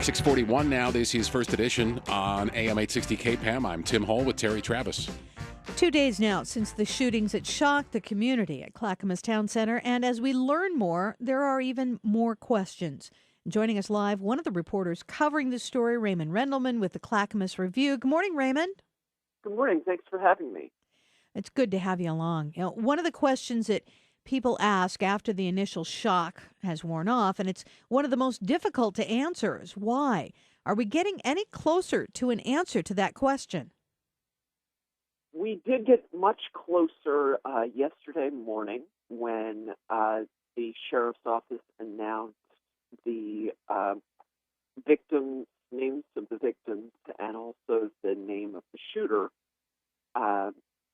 641 now. This is First Edition on AM 860 KPAM. I'm Tim Hole with Terry Travis. 2 days now since the shootings that shocked the community at Clackamas Town Center, and as we learn more, there are even more questions. Joining us live, one of the reporters covering this story, Raymond Rendleman with the Clackamas Review. Good morning, Raymond. Good morning. Thanks for having me. It's good to have you along. You know, one of the questions that people ask after the initial shock has worn off, and it's one of the most difficult to answer, is why? Are we getting any closer to an answer to that question? We did get much closer yesterday morning when the sheriff's office announced the names of the victims and also the name of the shooter.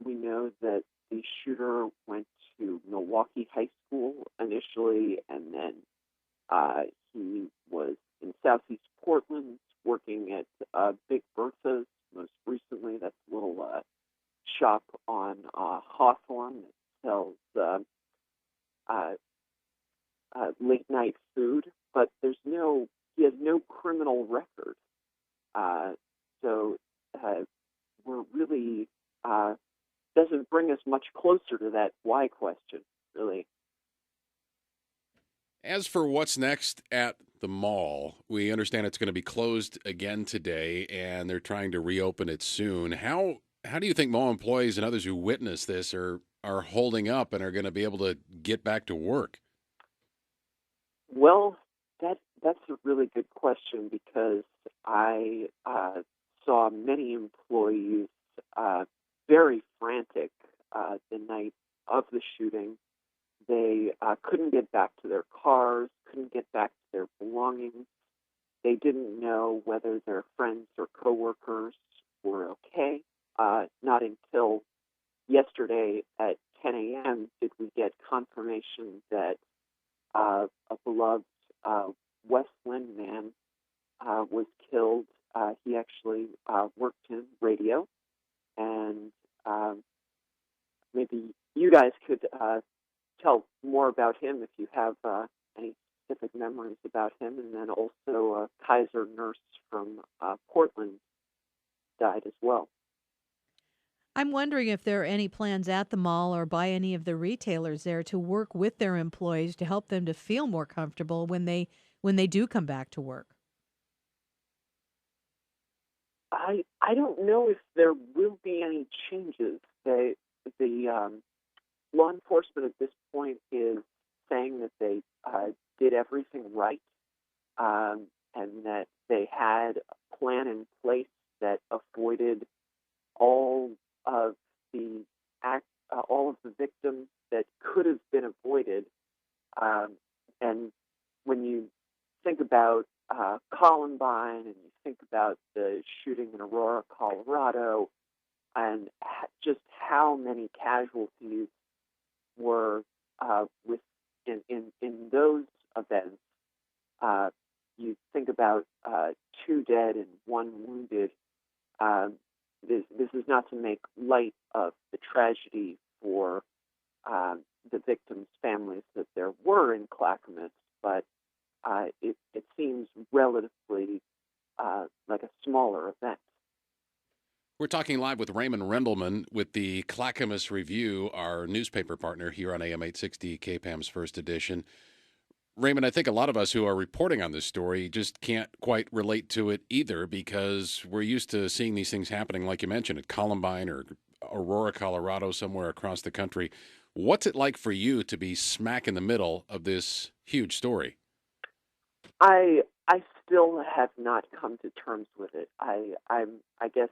We know that the shooter went to Milwaukee High School initially, and then he was in Southeast Portland working at Big Bertha's most recently. That's a little shop on Hawthorne that sells late night food, but he has no criminal record. So we're really doesn't bring us much closer to that why question, really. As for what's next at the mall, we understand it's going to be closed again today, and they're trying to reopen it soon. How do you think mall employees and others who witness this are holding up and are going to be able to get back to work? Well, that's a really good question, because I saw many employees very frantic the night of the shooting. They couldn't get back to their cars, couldn't get back to their belongings. They didn't know whether their friends or coworkers were okay. Not until yesterday at 10 a.m. did we get confirmation that a beloved West Lynn man was killed. He actually worked in radio, and maybe you guys could tell more about him if you have any specific memories about him. And then also a Kaiser nurse from Portland died as well. I'm wondering if there are any plans at the mall or by any of the retailers there to work with their employees to help them to feel more comfortable when they do come back to work. I don't know if there will be any changes. The law enforcement at this point is saying that they did everything right, and that they had a plan in place that avoided all of the victims that could have been avoided. And when you think about Columbine, and you think about the shooting in Aurora, Colorado, and just how many casualties were in those events, you think about 2 dead and 1 wounded. This is not to make light of the tragedy for the victims' families that there were in Clackamas, but it seems relatively like a smaller event. We're talking live with Raymond Rendleman with the Clackamas Review, our newspaper partner here on AM 860 KPAM's First Edition. Raymond, I think a lot of us who are reporting on this story just can't quite relate to it either, because we're used to seeing these things happening, like you mentioned, at Columbine or Aurora, Colorado, somewhere across the country. What's it like for you to be smack in the middle of this huge story? I still have not come to terms with it. I guess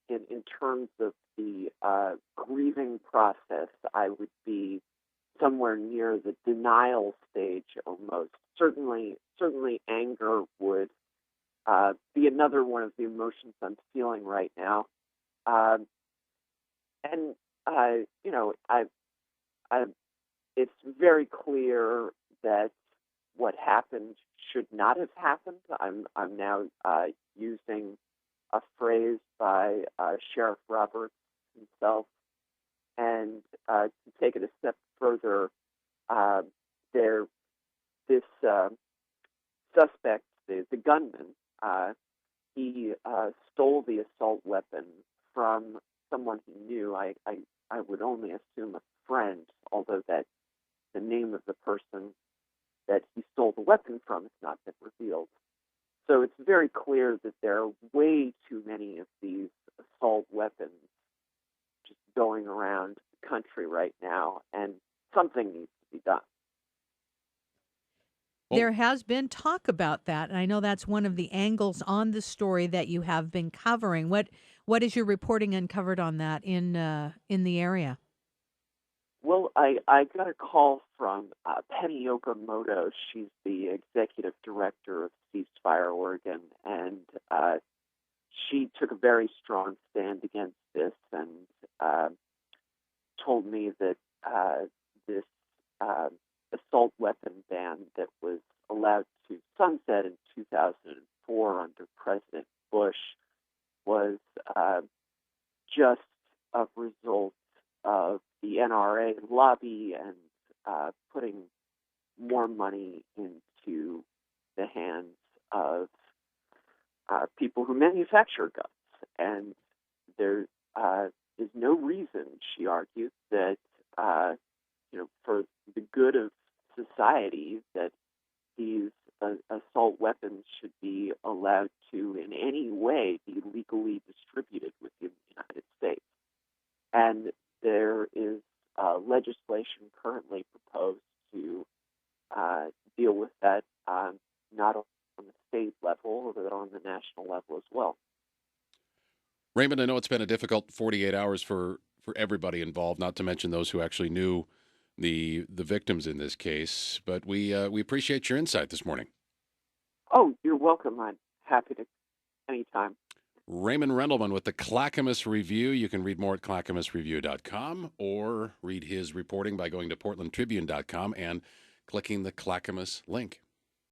in terms of the grieving process, I would be somewhere near the denial stage almost. Certainly anger would be another one of the emotions I'm feeling right now. It's very clear that what happened should not have happened. I'm now using a phrase by Sheriff Roberts himself, and to take it a step further, this suspect, the gunman, He stole the assault weapon from someone he knew. I would only assume a friend, although that the name of the person that he stole the weapon from has not been revealed. So it's very clear that there are way too many of these assault weapons just going around the country right now, and something needs to be done. There has been talk about that, and I know that's one of the angles on the story that you have been covering. What is your reporting uncovered on that in the area? Well, I got a call from Penny Okamoto. She's the executive director of Ceasefire Oregon, and she took a very strong stand against this and told me that this assault weapon ban that was allowed to sunset in 2004 under President Bush was just a result of the NRA lobby and putting more money into the hands of people who manufacture guns. And there is no reason, she argued, that for the good of society, that these assault weapons should be allowed to in any way be legally distributed within the United States. And there is legislation currently proposed to deal with that, not on the state level, but on the national level as well. Raymond, I know it's been a difficult 48 hours for everybody involved, not to mention those who actually knew the victims in this case, but we appreciate your insight this morning. Oh, you're welcome. I'm happy to anytime. Raymond Rendleman with the Clackamas Review. You can read more at clackamasreview.com or read his reporting by going to portlandtribune.com and clicking the Clackamas link.